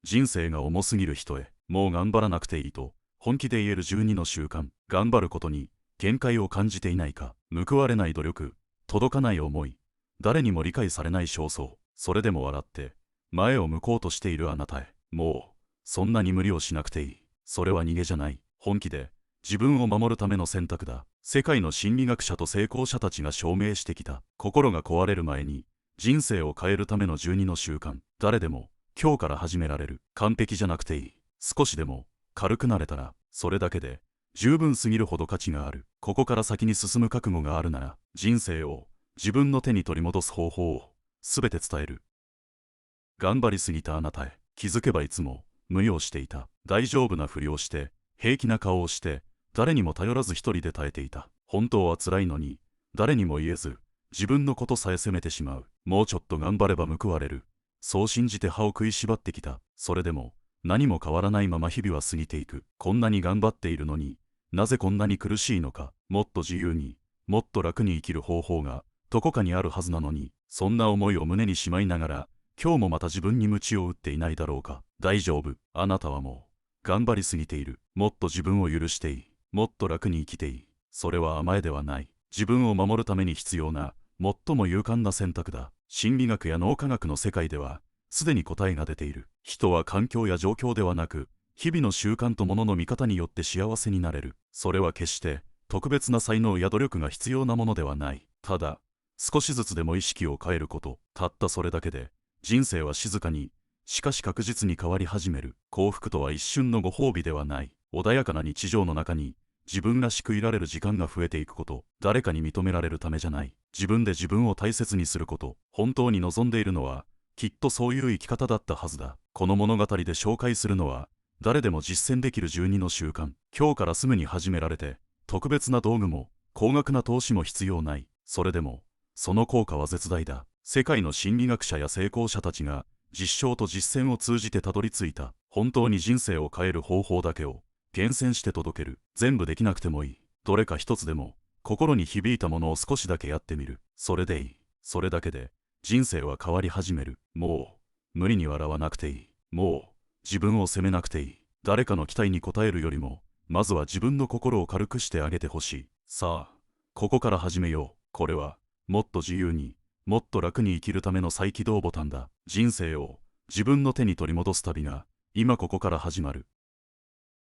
人生が重すぎる人へ、もう頑張らなくていいと本気で言える12の習慣。頑張ることに限界を感じていないか。報われない努力、届かない思い、誰にも理解されない焦燥。それでも笑って前を向こうとしているあなたへ、もうそんなに無理をしなくていい。それは逃げじゃない。本気で自分を守るための選択だ。世界の心理学者と成功者たちが証明してきた。心が壊れる前に人生を変えるための12の習慣。誰でも今日から始められる。完璧じゃなくていい。少しでも軽くなれたらそれだけで十分すぎるほど価値がある。ここから先に進む覚悟があるなら、人生を自分の手に取り戻す方法を全て伝える。頑張りすぎたあなたへ、気づけばいつも無用していた。大丈夫なふりをして、平気な顔をして、誰にも頼らず一人で耐えていた。本当は辛いのに誰にも言えず、自分のことさえ責めてしまう。もうちょっと頑張れば報われる、そう信じて歯を食いしばってきた。それでも何も変わらないまま日々は過ぎていく。こんなに頑張っているのになぜこんなに苦しいのか。もっと自由にもっと楽に生きる方法がどこかにあるはずなのに、そんな思いを胸にしまいながら今日もまた自分に鞭を打っていないだろうか。大丈夫。あなたはもう頑張りすぎている。もっと自分を許していい。もっと楽に生きていい。それは甘えではない。自分を守るために必要な最も勇敢な選択だ。心理学や脳科学の世界ではすでに答えが出ている。人は環境や状況ではなく、日々の習慣と物の見方によって幸せになれる。それは決して特別な才能や努力が必要なものではない。ただ少しずつでも意識を変えること、たったそれだけで人生は静かにしかし確実に変わり始める。幸福とは一瞬のご褒美ではない。穏やかな日常の中に自分らしくいられる時間が増えていくこと。誰かに認められるためじゃない。自分で自分を大切にすること。本当に望んでいるのはきっとそういう生き方だったはずだ。この物語で紹介するのは誰でも実践できる12の習慣。今日からすぐに始められて、特別な道具も高額な投資も必要ない。それでもその効果は絶大だ。世界の心理学者や成功者たちが実証と実践を通じてたどり着いた本当に人生を変える方法だけを厳選して届ける。全部できなくてもいい。どれか一つでも心に響いたものを少しだけやってみる。それでいい。それだけで人生は変わり始める。もう無理に笑わなくていい。もう自分を責めなくていい。誰かの期待に応えるよりもまずは自分の心を軽くしてあげてほしい。さあここから始めよう。これはもっと自由にもっと楽に生きるための再起動ボタンだ。人生を自分の手に取り戻す旅が今ここから始まる。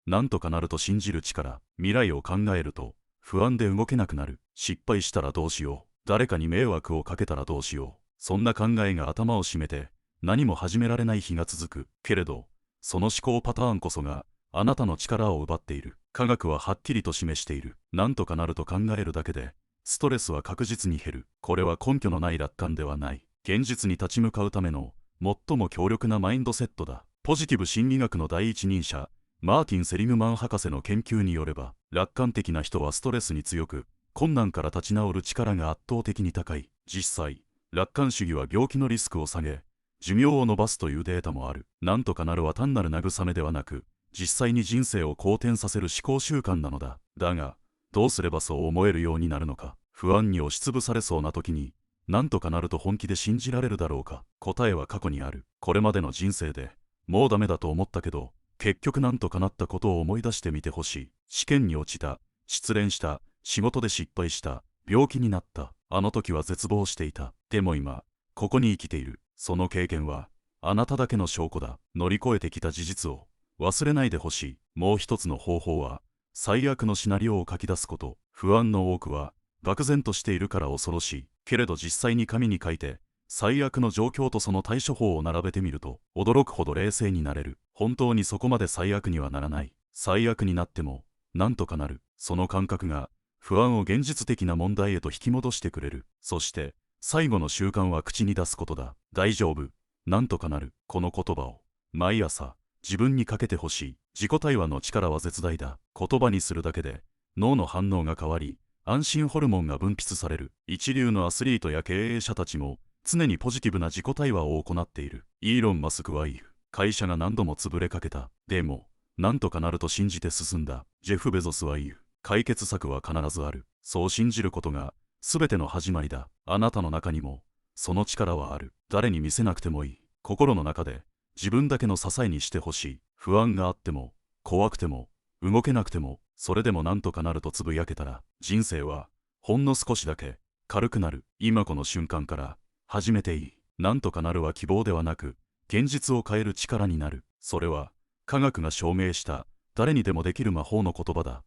なんとかなると信じる力。未来を考えると不安で動けなくなる。失敗したらどうしよう。誰かに迷惑をかけたらどうしよう。そんな考えが頭を占めて何も始められない日が続く。けれどその思考パターンこそがあなたの力を奪っている。科学ははっきりと示している。なんとかなると考えるだけでストレスは確実に減る。これは根拠のない楽観ではない。現実に立ち向かうための最も強力なマインドセットだ。ポジティブ心理学の第一人者マーティン・セリグマン博士の研究によれば、楽観的な人はストレスに強く、困難から立ち直る力が圧倒的に高い。実際楽観主義は病気のリスクを下げ寿命を延ばすというデータもある。なんとかなるは単なる慰めではなく、実際に人生を好転させる思考習慣なのだ。だがどうすればそう思えるようになるのか。不安に押しつぶされそうな時になんとかなると本気で信じられるだろうか。答えは過去にある。これまでの人生でもうダメだと思ったけど結局なんとかなったことを思い出してみてほしい。試験に落ちた、失恋した、仕事で失敗した、病気になった。あの時は絶望していた。でも今ここに生きている。その経験はあなただけの証拠だ。乗り越えてきた事実を忘れないでほしい。もう一つの方法は最悪のシナリオを書き出すこと。不安の多くは漠然としているから恐ろしい。けれど実際に紙に書いて最悪の状況とその対処法を並べてみると驚くほど冷静になれる。本当にそこまで最悪にはならない。最悪になってもなんとかなる。その感覚が不安を現実的な問題へと引き戻してくれる。そして最後の習慣は口に出すことだ。大丈夫、なんとかなる。この言葉を毎朝自分にかけてほしい。自己対話の力は絶大だ。言葉にするだけで脳の反応が変わり安心ホルモンが分泌される。一流のアスリートや経営者たちも常にポジティブな自己対話を行っている。イーロン・マスクは言う。会社が何度も潰れかけた。でもなんとかなると信じて進んだ。ジェフ・ベゾスは言う。解決策は必ずある。そう信じることが全ての始まりだ。あなたの中にもその力はある。誰に見せなくてもいい。心の中で自分だけの支えにしてほしい。不安があっても、怖くても、動けなくても、それでもなんとかなるとつぶやけたら、人生は、ほんの少しだけ、軽くなる。今この瞬間から、始めていい。なんとかなるは希望ではなく、現実を変える力になる。それは、科学が証明した、誰にでもできる魔法の言葉だ。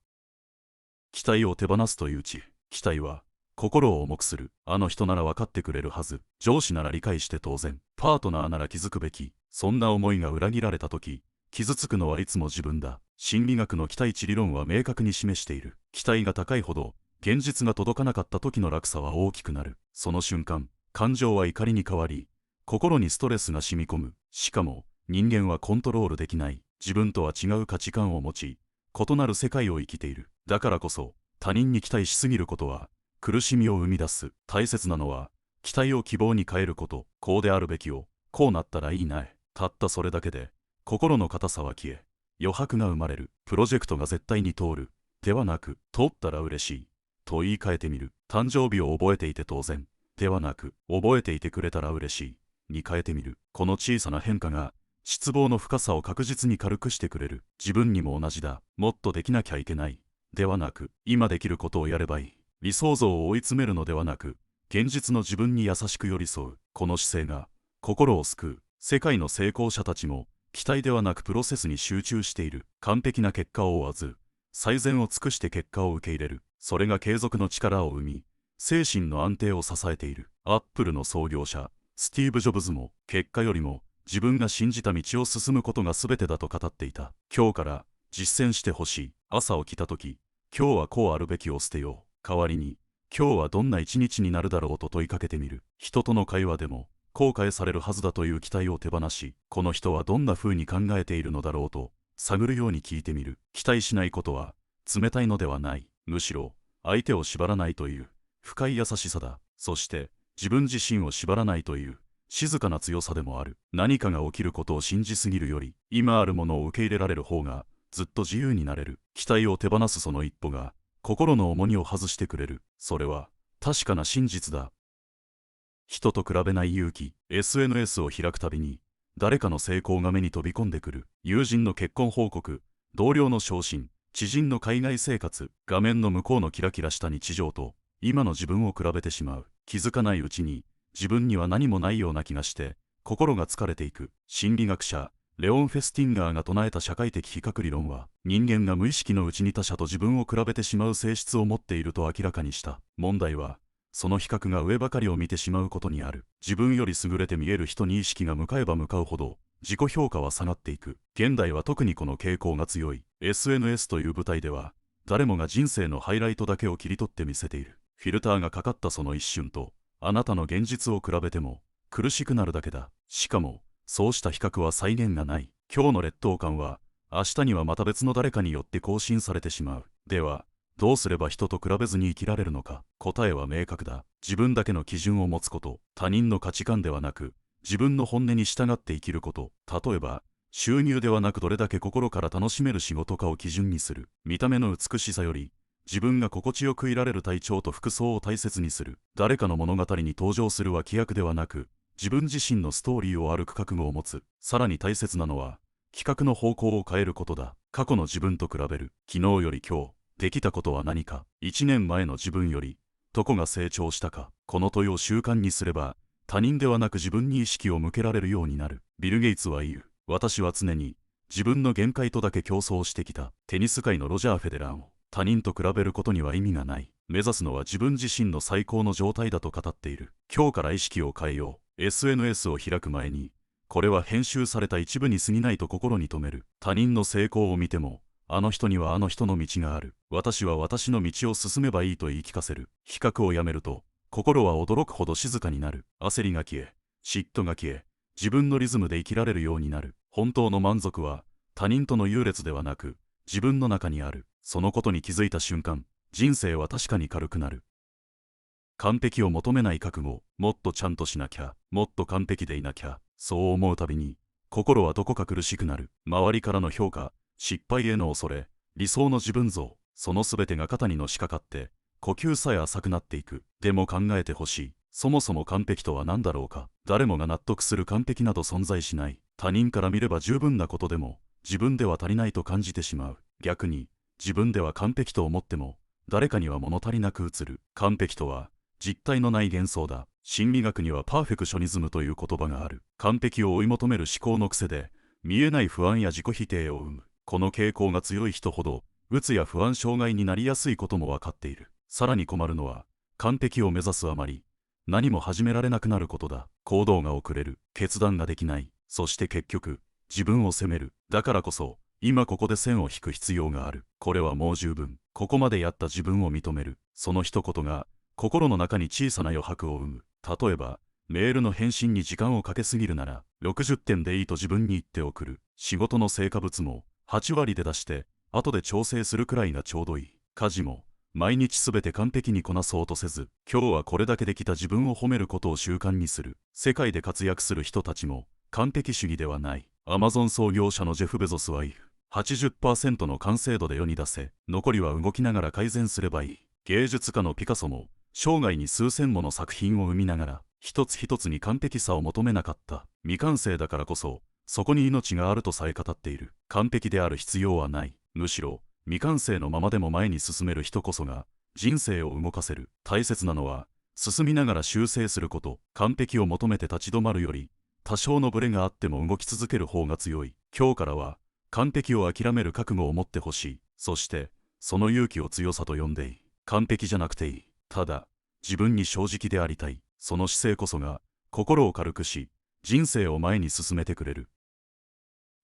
期待を手放すという期待は、心を重くする。あの人なら分かってくれるはず。上司なら理解して当然。パートナーなら気づくべき。そんな思いが裏切られたとき、傷つくのはいつも自分だ。心理学の期待値理論は明確に示している。期待が高いほど、現実が届かなかった時の落差は大きくなる。その瞬間、感情は怒りに変わり、心にストレスが染み込む。しかも、人間はコントロールできない。自分とは違う価値観を持ち、異なる世界を生きている。だからこそ、他人に期待しすぎることは、苦しみを生み出す。大切なのは、期待を希望に変えること。こうであるべきを、こうなったらいいなえ。たったそれだけで、心の硬さは消え、余白が生まれる。プロジェクトが絶対に通る。ではなく、通ったら嬉しい。と言い換えてみる。誕生日を覚えていて当然。ではなく、覚えていてくれたら嬉しい。に変えてみる。この小さな変化が、失望の深さを確実に軽くしてくれる。自分にも同じだ。もっとできなきゃいけない。ではなく、今できることをやればいい。理想像を追い詰めるのではなく、現実の自分に優しく寄り添う。この姿勢が、心を救う。世界の成功者たちも、期待ではなくプロセスに集中している。完璧な結果を追わず、最善を尽くして結果を受け入れる。それが継続の力を生み、精神の安定を支えている。アップルの創業者、スティーブ・ジョブズも、結果よりも、自分が信じた道を進むことが全てだと語っていた。今日から実践してほしい。朝起きた時、今日はこうあるべきを捨てよう。代わりに、今日はどんな一日になるだろうと問いかけてみる。人との会話でも、後悔されるはずだという期待を手放し、この人はどんな風に考えているのだろうと、探るように聞いてみる。期待しないことは、冷たいのではない。むしろ、相手を縛らないという、深い優しさだ。そして、自分自身を縛らないという、静かな強さでもある。何かが起きることを信じすぎるより、今あるものを受け入れられる方が、ずっと自由になれる。期待を手放すその一歩が、心の重荷を外してくれる。それは、確かな真実だ。人と比べない勇気。SNS を開くたびに、誰かの成功が目に飛び込んでくる。友人の結婚報告、同僚の昇進、知人の海外生活、画面の向こうのキラキラした日常と、今の自分を比べてしまう。気づかないうちに、自分には何もないような気がして、心が疲れていく。心理学者、レオン・フェスティンガーが唱えた社会的比較理論は、人間が無意識のうちに他者と自分を比べてしまう性質を持っていると明らかにした。問題は、その比較が上ばかりを見てしまうことにある。自分より優れて見える人に意識が向かえば向かうほど、自己評価は下がっていく。現代は特にこの傾向が強い。SNS という舞台では、誰もが人生のハイライトだけを切り取って見せている。フィルターがかかったその一瞬と、あなたの現実を比べても、苦しくなるだけだ。しかも、そうした比較は再現がない。今日の劣等感は、明日にはまた別の誰かによって更新されてしまう。では、どうすれば人と比べずに生きられるのか。答えは明確だ。自分だけの基準を持つこと。他人の価値観ではなく、自分の本音に従って生きること。例えば、収入ではなくどれだけ心から楽しめる仕事かを基準にする。見た目の美しさより、自分が心地よくいられる体調と服装を大切にする。誰かの物語に登場する脇役ではなく、自分自身のストーリーを歩く覚悟を持つ。さらに大切なのは、企画の方向を変えることだ。過去の自分と比べる。昨日より今日、できたことは何か。1年前の自分より、どこが成長したか。この問いを習慣にすれば、他人ではなく自分に意識を向けられるようになる。ビル・ゲイツは言う。私は常に、自分の限界とだけ競争してきた。テニス界のロジャー・フェデラーも、他人と比べることには意味がない。目指すのは自分自身の最高の状態だと語っている。今日から意識を変えよう。SNS を開く前に、これは編集された一部に過ぎないと心に留める。他人の成功を見ても、あの人にはあの人の道がある。私は私の道を進めばいいと言い聞かせる。比較をやめると、心は驚くほど静かになる。焦りが消え、嫉妬が消え、自分のリズムで生きられるようになる。本当の満足は、他人との優劣ではなく、自分の中にある。そのことに気づいた瞬間、人生は確かに軽くなる。完璧を求めない覚悟。もっとちゃんとしなきゃ、もっと完璧でいなきゃ。そう思うたびに、心はどこか苦しくなる。周りからの評価、失敗への恐れ、理想の自分像、そのすべてが肩にのしかかって、呼吸さえ浅くなっていく。でも考えてほしい。そもそも完璧とは何だろうか。誰もが納得する完璧など存在しない。他人から見れば十分なことでも自分では足りないと感じてしまう。逆に自分では完璧と思っても誰かには物足りなく映る。完璧とは実体のない幻想だ。心理学にはパーフェクショニズムという言葉がある。完璧を追い求める思考の癖で見えない不安や自己否定を生む。この傾向が強い人ほどうつや不安障害になりやすいことも分かっている。さらに困るのは完璧を目指すあまり何も始められなくなることだ。行動が遅れる。決断ができない。そして結局自分を責める。だからこそ今ここで線を引く必要がある。これはもう十分。ここまでやった自分を認める。その一言が心の中に小さな余白を生む。例えばメールの返信に時間をかけすぎるなら60点でいいと自分に言って送る。仕事の成果物も8割で出して後で調整するくらいがちょうどいい。家事も毎日すべて完璧にこなそうとせず、今日はこれだけできた自分を褒めることを習慣にする。世界で活躍する人たちも完璧主義ではない。アマゾン創業者のジェフ・ベゾスは言う。80% の完成度で世に出せ。残りは動きながら改善すればいい。芸術家のピカソも生涯に数千もの作品を生みながら一つ一つに完璧さを求めなかった。未完成だからこそそこに命があるとさえ語っている。完璧である必要はない。むしろ未完成のままでも前に進める人こそが人生を動かせる。大切なのは進みながら修正すること。完璧を求めて立ち止まるより多少のブレがあっても動き続ける方が強い。今日からは完璧を諦める覚悟を持ってほしい。そしてその勇気を強さと呼んでいい。完璧じゃなくていい。ただ自分に正直でありたい。その姿勢こそが心を軽くし人生を前に進めてくれる。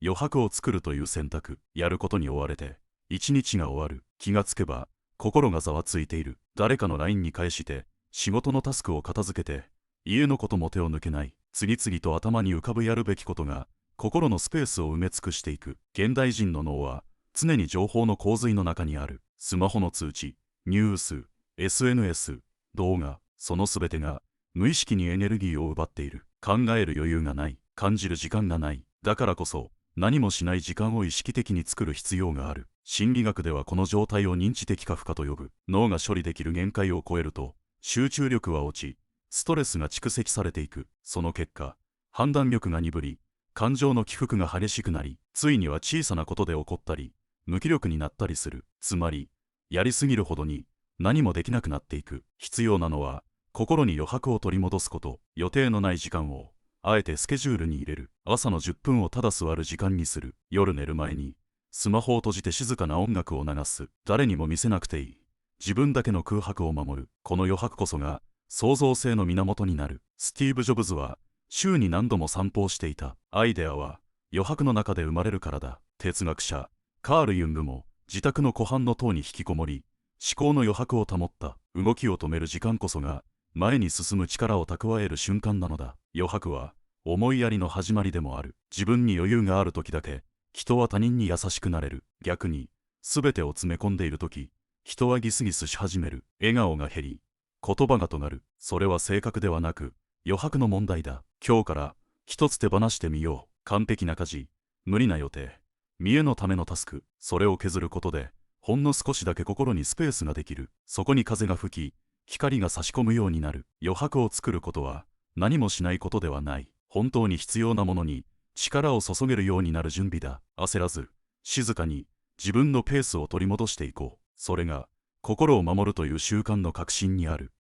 余白を作るという選択。やることに追われて一日が終わる。気がつけば心がざわついている。誰かの LINE に返して仕事のタスクを片付けて家のことも手を抜けない。次々と頭に浮かぶやるべきことが心のスペースを埋め尽くしていく。現代人の脳は常に情報の洪水の中にある。スマホの通知、ニュース、SNS、動画、そのすべてが無意識にエネルギーを奪っている。考える余裕がない。感じる時間がない。だからこそ何もしない時間を意識的に作る必要がある。心理学ではこの状態を認知的過負荷と呼ぶ。脳が処理できる限界を超えると集中力は落ち、ストレスが蓄積されていく。その結果、判断力が鈍り、感情の起伏が激しくなり、ついには小さなことで怒ったり、無気力になったりする。つまり、やりすぎるほどに何もできなくなっていく。必要なのは、心に余白を取り戻すこと。予定のない時間をあえてスケジュールに入れる。朝の10分をただ座る時間にする。夜寝る前にスマホを閉じて静かな音楽を流す。誰にも見せなくていい。自分だけの空白を守る。この余白こそが創造性の源になる。スティーブ・ジョブズは週に何度も散歩をしていた。アイデアは余白の中で生まれるからだ。哲学者カール・ユングも自宅の湖畔の塔に引きこもり、思考の余白を保った。動きを止める時間こそが前に進む力を蓄える瞬間なのだ。余白は思いやりの始まりでもある。自分に余裕がある時だけ人は他人に優しくなれる。逆に全てを詰め込んでいる時、人はギスギスし始める。笑顔が減り言葉が尖る。それは性格ではなく余白の問題だ。今日から一つ手放してみよう。完璧な家事、無理な予定、見栄のためのタスク。それを削ることでほんの少しだけ心にスペースができる。そこに風が吹き光が差し込むようになる。余白を作ることは何もしないことではない。本当に必要なものに力を注げるようになる準備だ。焦らず静かに自分のペースを取り戻していこう。それが心を守るという習慣の核心にある。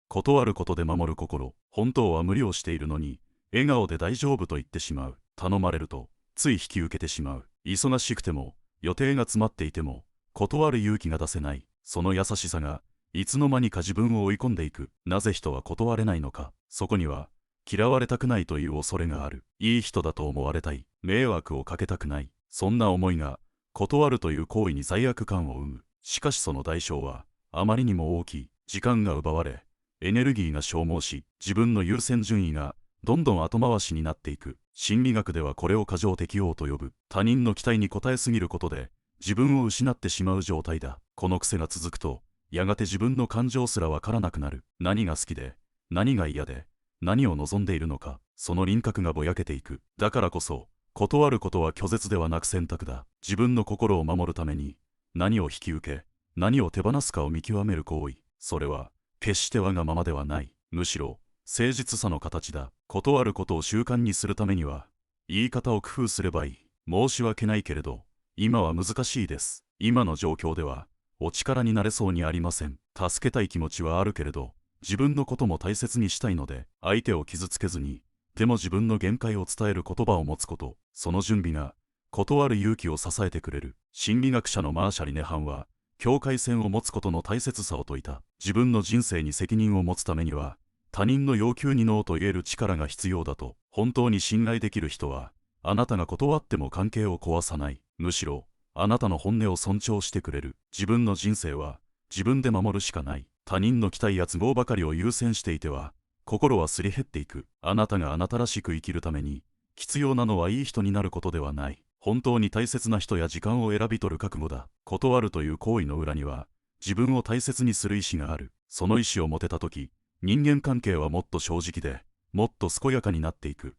断ることで守る心。本当は無理をしているのに笑顔で大丈夫と言ってしまう。頼まれるとつい引き受けてしまう。忙しくても予定が詰まっていても断る勇気が出せない。その優しさがいつの間にか自分を追い込んでいく。なぜ人は断れないのか。そこには嫌われたくないという恐れがある。いい人だと思われたい。迷惑をかけたくない。そんな思いが断るという行為に罪悪感を生む。しかしその代償はあまりにも大きい。時間が奪われ、エネルギーが消耗し、自分の優先順位がどんどん後回しになっていく。心理学ではこれを過剰適応と呼ぶ。他人の期待に応えすぎることで自分を失ってしまう状態だ。この癖が続くとやがて自分の感情すらわからなくなる。何が好きで何が嫌で何を望んでいるのか、その輪郭がぼやけていく。だからこそ断ることは拒絶ではなく選択だ。自分の心を守るために何を引き受け何を手放すかを見極める行為。それは決してわがままではない。むしろ誠実さの形だ。断ることを習慣にするためには言い方を工夫すればいい。申し訳ないけれど、今は難しいです。今の状況では、お力になれそうにありません。助けたい気持ちはあるけれど、自分のことも大切にしたいので、相手を傷つけずに、でも自分の限界を伝える言葉を持つこと、その準備が、断る勇気を支えてくれる。心理学者のマーシャリネハンは、境界線を持つことの大切さを説いた。自分の人生に責任を持つためには、他人の要求にノーと言える力が必要だと。本当に信頼できる人は、あなたが断っても関係を壊さない。むしろ、あなたの本音を尊重してくれる。自分の人生は、自分で守るしかない。他人の期待や都合ばかりを優先していては、心はすり減っていく。あなたがあなたらしく生きるために、必要なのはいい人になることではない。本当に大切な人や時間を選び取る覚悟だ。断るという行為の裏には、自分を大切にする意志がある。その意志を持てたとき、人間関係はもっと正直で、もっと健やかになっていく。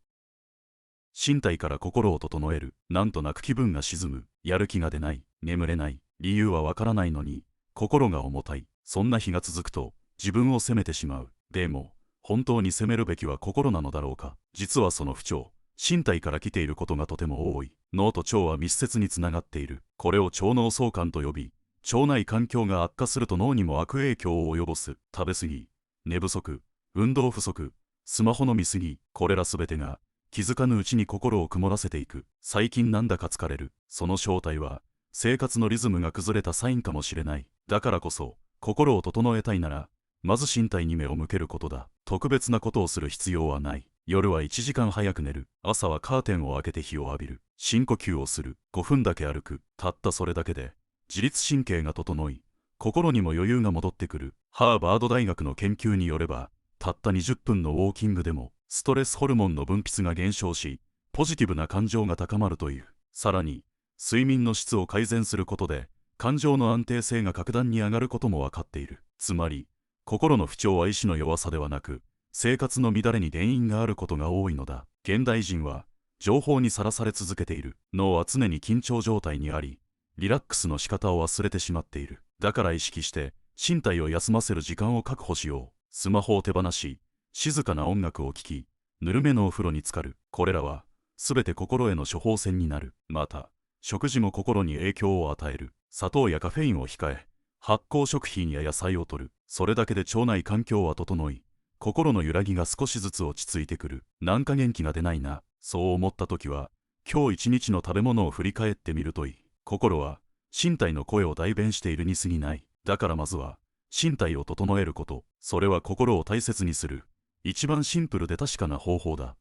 身体から心を整える。なんとなく気分が沈む。やる気が出ない。眠れない。理由はわからないのに、心が重たい。そんな日が続くと、自分を責めてしまう。でも、本当に責めるべきは心なのだろうか。実はその不調、身体から来ていることがとても多い。脳と腸は密接につながっている。これを腸脳相関と呼び、腸内環境が悪化すると脳にも悪影響を及ぼす。食べ過ぎ、寝不足、運動不足、スマホの見過ぎ、これらすべてが気づかぬうちに心を曇らせていく。最近なんだか疲れる。その正体は生活のリズムが崩れたサインかもしれない。だからこそ心を整えたいなら、まず身体に目を向けることだ。特別なことをする必要はない。夜は1時間早く寝る。朝はカーテンを開けて日を浴びる。深呼吸をする。5分だけ歩く。たったそれだけで自律神経が整い、心にも余裕が戻ってくる。ハーバード大学の研究によれば、たった20分のウォーキングでもストレスホルモンの分泌が減少し、ポジティブな感情が高まるという。さらに睡眠の質を改善することで感情の安定性が格段に上がることも分かっている。つまり心の不調は意志の弱さではなく、生活の乱れに原因があることが多いのだ。現代人は情報にさらされ続けている。脳は常に緊張状態にあり、リラックスの仕方を忘れてしまっている。だから意識して身体を休ませる時間を確保しよう。スマホを手放し、静かな音楽を聴き、ぬるめのお風呂に浸かる。これらはすべて心への処方箋になる。また食事も心に影響を与える。砂糖やカフェインを控え、発酵食品や野菜を摂る。それだけで腸内環境は整い、心の揺らぎが少しずつ落ち着いてくる。なんか元気が出ないな、そう思った時は、今日一日の食べ物を振り返ってみるといい。心は身体の声を代弁しているに過ぎない。だからまずは身体を整えること。それは心を大切にする一番シンプルで確かな方法だ。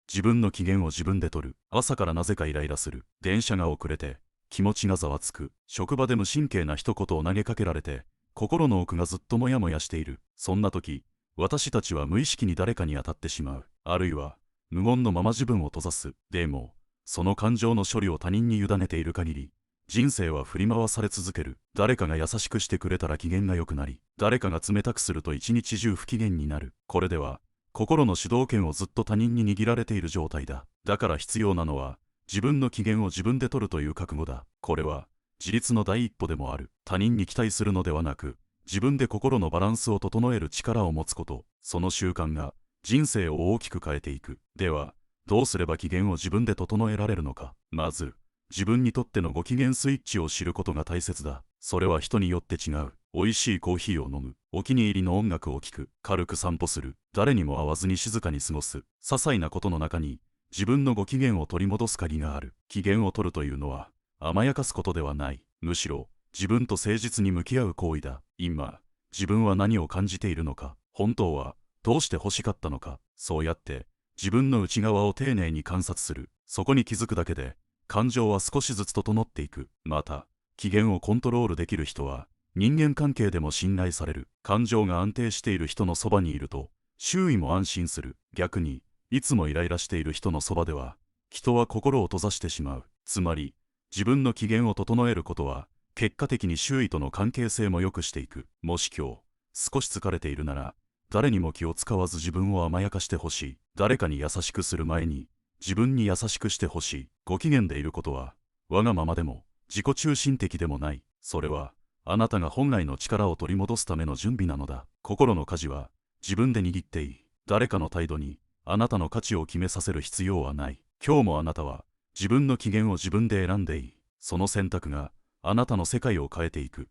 自分の機嫌を自分で取る。朝からなぜかイライラする。電車が遅れて気持ちがざわつく。職場で無神経な一言を投げかけられて心の奥がずっとモヤモヤしている。そんな時、私たちは無意識に誰かに当たってしまう。あるいは無言のまま自分を閉ざす。でもその感情の処理を他人に委ねている限り、人生は振り回され続ける。誰かが優しくしてくれたら機嫌が良くなり、誰かが冷たくすると一日中不機嫌になる。これでは心の主導権をずっと他人に握られている状態だ。だから必要なのは自分の機嫌を自分で取るという覚悟だ。これは自立の第一歩でもある。他人に期待するのではなく、自分で心のバランスを整える力を持つこと。その習慣が人生を大きく変えていく。ではどうすれば機嫌を自分で整えられるのか。まず自分にとってのご機嫌スイッチを知ることが大切だ。それは人によって違う。美味しいコーヒーを飲む。お気に入りの音楽を聴く。軽く散歩する。誰にも会わずに静かに過ごす。些細なことの中に自分のご機嫌を取り戻す鍵がある。機嫌を取るというのは甘やかすことではない。むしろ自分と誠実に向き合う行為だ。今自分は何を感じているのか。本当はどうして欲しかったのか。そうやって自分の内側を丁寧に観察する。そこに気づくだけで感情は少しずつ整っていく。また機嫌をコントロールできる人は人間関係でも信頼される。感情が安定している人のそばにいると周囲も安心する。逆にいつもイライラしている人のそばでは人は心を閉ざしてしまう。つまり自分の機嫌を整えることは結果的に周囲との関係性も良くしていく。もし今日少し疲れているなら、誰にも気を使わず自分を甘やかしてほしい。誰かに優しくする前に自分に優しくしてほしい。ご機嫌でいることはわがままでも自己中心的でもない。それはあなたが本来の力を取り戻すための準備なのだ。心の舵は自分で握っていい。誰かの態度にあなたの価値を決めさせる必要はない。今日もあなたは自分の機嫌を自分で選んでいい。その選択があなたの世界を変えていく。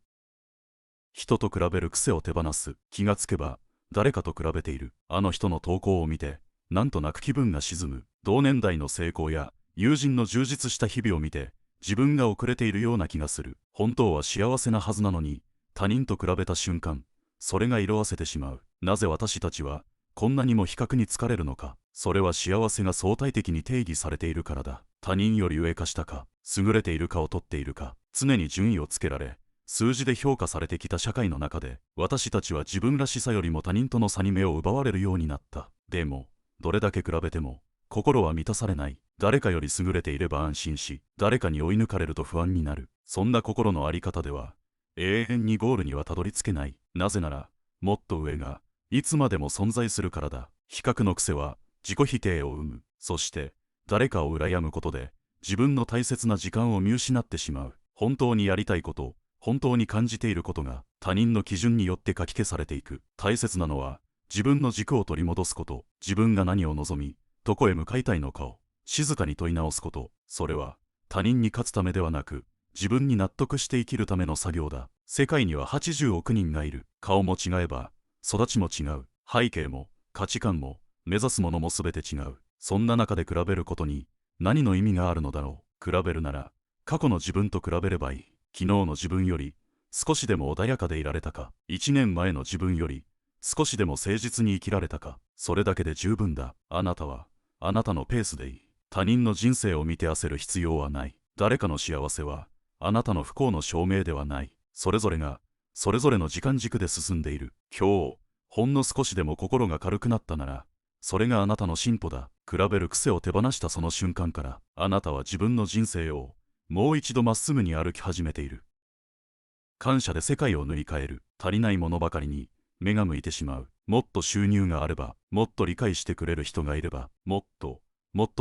人と比べる癖を手放す。気がつけば誰かと比べている。あの人の投稿を見てなんとなく気分が沈む。同年代の成功や友人の充実した日々を見て自分が遅れているような気がする。本当は幸せなはずなのに他人と比べた瞬間、それが色あせてしまう。なぜ私たちはこんなにも比較に疲れるのか。それは幸せが相対的に定義されているからだ。他人より上か下か、優れているか劣っているか、常に順位をつけられ数字で評価されてきた社会の中で、私たちは自分らしさよりも他人との差に目を奪われるようになった。でもどれだけ比べても心は満たされない。誰かより優れていれば安心し、誰かに追い抜かれると不安になる。そんな心の在り方では永遠にゴールにはたどり着けない。なぜならもっと上がいつまでも存在するからだ。比較の癖は自己否定を生む。そして誰かを羨むことで自分の大切な時間を見失ってしまう。本当にやりたいこと、本当に感じていることが他人の基準によってかき消されていく。大切なのは自分の軸を取り戻すこと。自分が何を望みどこへ向かいたいのかを静かに問い直すこと。それは他人に勝つためではなく自分に納得して生きるための作業だ。世界には80億人がいる。顔も違えば育ちも違う。背景も価値観も目指すものも全て違う。そんな中で比べることに何の意味があるのだろう。比べるなら過去の自分と比べればいい。昨日の自分より少しでも穏やかでいられたか。1年前の自分より少しでも誠実に生きられたか。それだけで十分だ。あなたはあなたのペースでいい。他人の人生を見て焦る必要はない。誰かの幸せはあなたの不幸の証明ではない。それぞれがそれぞれの時間軸で進んでいる。今日ほんの少しでも心が軽くなったなら、それがあなたの進歩だ。比べる癖を手放したその瞬間から、あなたは自分の人生をもう一度まっすぐに歩き始めている。感謝で世界を塗り替える。足りないものばかりに目が向いてしまう。もっと収入があれば、もっと理解してくれる人がいれば、もっと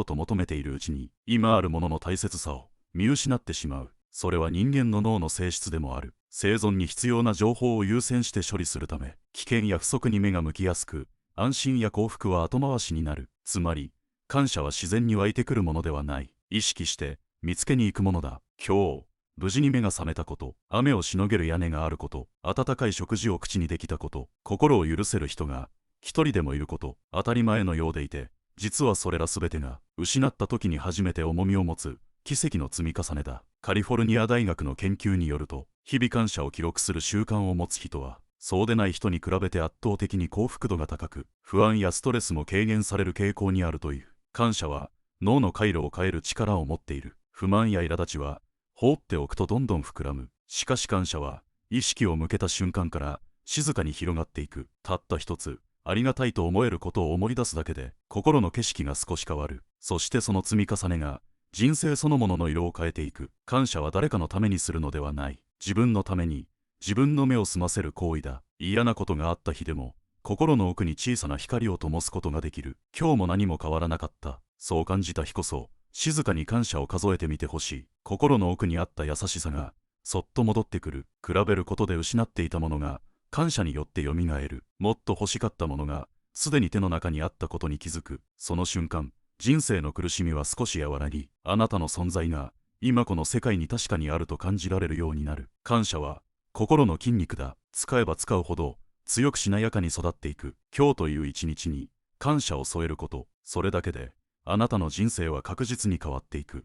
と求めているうちに、今あるものの大切さを見失ってしまう。それは人間の脳の性質でもある。生存に必要な情報を優先して処理するため、危険や不足に目が向きやすく、安心や幸福は後回しになる。つまり、感謝は自然に湧いてくるものではない。意識して見つけに行くものだ。今日、無事に目が覚めたこと、雨をしのげる屋根があること、温かい食事を口にできたこと、心を許せる人が一人でもいること、当たり前のようでいて、実はそれらすべてが失った時に初めて重みを持つ奇跡の積み重ねだ。カリフォルニア大学の研究によると、日々感謝を記録する習慣を持つ人は、そうでない人に比べて圧倒的に幸福度が高く、不安やストレスも軽減される傾向にあるという。感謝は脳の回路を変える力を持っている。不満や苛立ちは放っておくとどんどん膨らむ。しかし感謝は意識を向けた瞬間から静かに広がっていく。たった一つありがたいと思えることを思い出すだけで心の景色が少し変わる。そしてその積み重ねが人生そのものの色を変えていく。感謝は誰かのためにするのではない。自分のために自分の目を澄ませる行為だ。嫌なことがあった日でも心の奥に小さな光を灯すことができる。今日も何も変わらなかった。そう感じた日こそ静かに感謝を数えてみてほしい。心の奥にあった優しさがそっと戻ってくる。比べることで失っていたものが感謝によってよみがえる。もっと欲しかったものがすでに手の中にあったことに気づく。その瞬間、人生の苦しみは少し和らぎ、あなたの存在が今この世界に確かにあると感じられるようになる。感謝は心の筋肉だ。使えば使うほど強くしなやかに育っていく。今日という一日に感謝を添えること、それだけであなたの人生は確実に変わっていく。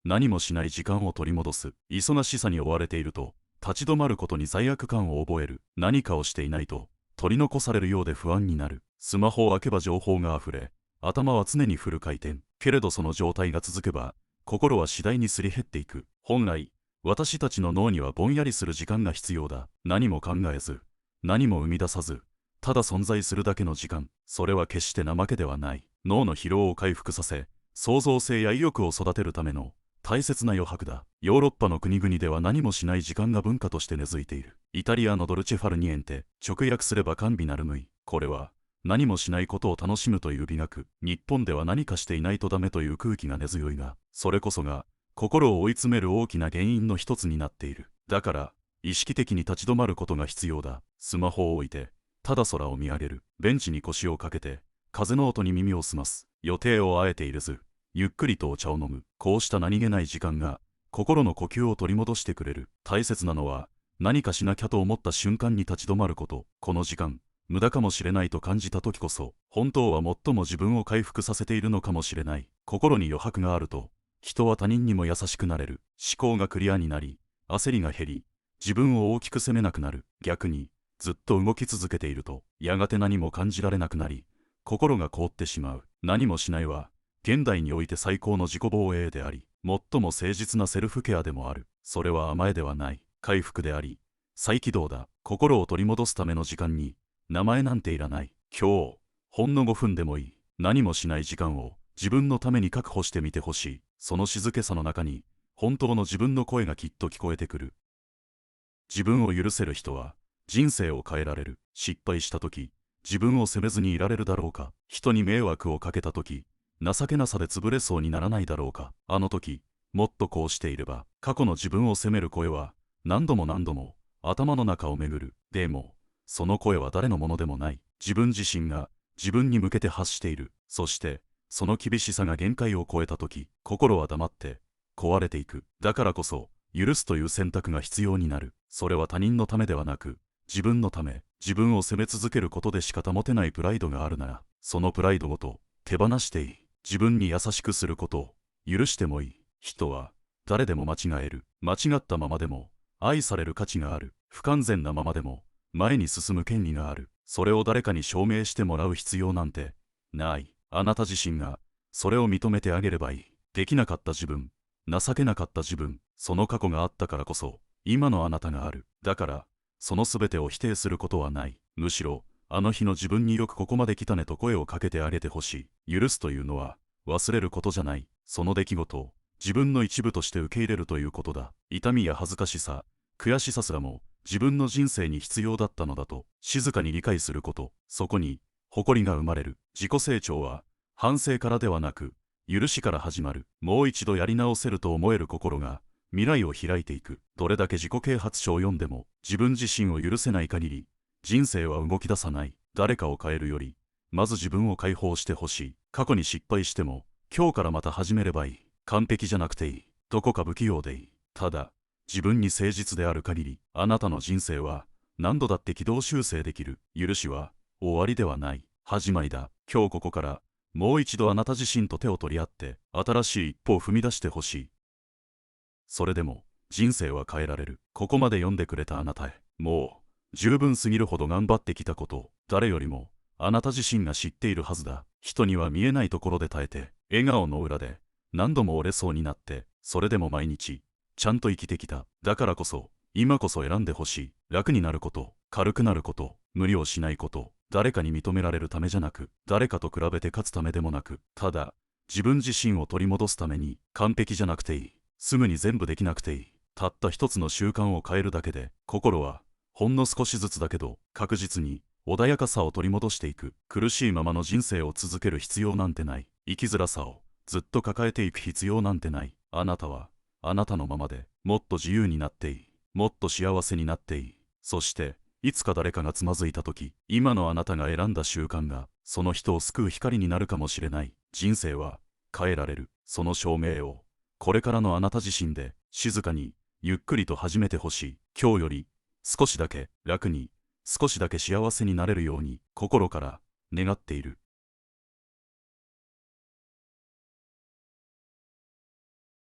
何もしない時間を取り戻す。忙しさに追われていると立ち止まることに罪悪感を覚える。何かをしていないと取り残されるようで不安になる。スマホを開けば情報があふれ、頭は常にフル回転。けれどその状態が続けば心は次第にすり減っていく。本来私たちの脳にはぼんやりする時間が必要だ。何も考えず何も生み出さずただ存在するだけの時間。それは決して怠けではない。脳の疲労を回復させ創造性や意欲を育てるための大切な余白だ。ヨーロッパの国々では何もしない時間が文化として根付いている。イタリアのドルチェ・ファルニエンテ、直訳すれば甘美なる無為。これは何もしないことを楽しむという美学。日本では何かしていないとダメという空気が根強いが、それこそが心を追い詰める大きな原因の一つになっている。だから意識的に立ち止まることが必要だ。スマホを置いてただ空を見上げる。ベンチに腰をかけて風の音に耳を澄ます。予定をあえて入れずゆっくりとお茶を飲む。こうした何気ない時間が心の呼吸を取り戻してくれる。大切なのは何かしなきゃと思った瞬間に立ち止まること。この時間無駄かもしれないと感じた時こそ、本当は最も自分を回復させているのかもしれない。心に余白があると、人は他人にも優しくなれる。思考がクリアになり、焦りが減り、自分を大きく責めなくなる。逆に、ずっと動き続けていると、やがて何も感じられなくなり、心が凍ってしまう。何もしないは、現代において最高の自己防衛であり、最も誠実なセルフケアでもある。それは甘えではない、回復であり、再起動だ。心を取り戻すための時間に、名前なんていらない。今日、ほんの5分でもいい。何もしない時間を自分のために確保してみてほしい。その静けさの中に、本当の自分の声がきっと聞こえてくる。自分を許せる人は、人生を変えられる。失敗したとき、自分を責めずにいられるだろうか。人に迷惑をかけたとき、情けなさで潰れそうにならないだろうか。あの時、もっとこうしていれば、過去の自分を責める声は、何度も何度も、頭の中を巡る。でも、その声は誰のものでもない。自分自身が自分に向けて発している。そして、その厳しさが限界を超えたとき、心は黙って壊れていく。だからこそ、許すという選択が必要になる。それは他人のためではなく、自分のため。自分を責め続けることでしか保てないプライドがあるなら、そのプライドごと手放していい。自分に優しくすることを許してもいい。人は誰でも間違える。間違ったままでも愛される価値がある。不完全なままでも前に進む権利がある。それを誰かに証明してもらう必要なんてない。あなた自身がそれを認めてあげればいい。できなかった自分、情けなかった自分、その過去があったからこそ今のあなたがある。だからそのすべてを否定することはない。むしろあの日の自分によくここまで来たねと声をかけてあげてほしい。許すというのは忘れることじゃない。その出来事を自分の一部として受け入れるということだ。痛みや恥ずかしさ、悔しさすらも自分の人生に必要だったのだと静かに理解すること。そこに誇りが生まれる。自己成長は反省からではなく許しから始まる。もう一度やり直せると思える心が未来を開いていく。どれだけ自己啓発書を読んでも自分自身を許せない限り人生は動き出さない。誰かを変えるよりまず自分を解放してほしい。過去に失敗しても今日からまた始めればいい。完璧じゃなくていい。どこか不器用でいい。ただ自分に誠実である限りあなたの人生は何度だって軌道修正できる。許しは終わりではない、始まりだ。今日ここからもう一度あなた自身と手を取り合って新しい一歩を踏み出してほしい。それでも人生は変えられる。ここまで読んでくれたあなたへ、もう十分すぎるほど頑張ってきたことを誰よりもあなた自身が知っているはずだ。人には見えないところで耐えて、笑顔の裏で何度も折れそうになって、それでも毎日ちゃんと生きてきた。だからこそ今こそ選んでほしい。楽になること、軽くなること、無理をしないこと。誰かに認められるためじゃなく、誰かと比べて勝つためでもなく、ただ自分自身を取り戻すために。完璧じゃなくていい。すぐに全部できなくていい。たった一つの習慣を変えるだけで、心はほんの少しずつだけど確実に穏やかさを取り戻していく。苦しいままの人生を続ける必要なんてない。生きづらさをずっと抱えていく必要なんてない。あなたはあなたのままでもっと自由になっていい。もっと幸せになっていい。そしていつか誰かがつまずいた時、今のあなたが選んだ習慣がその人を救う光になるかもしれない。人生は変えられる。その証明をこれからのあなた自身で静かにゆっくりと始めてほしい。今日より少しだけ楽に、少しだけ幸せになれるように心から願っている。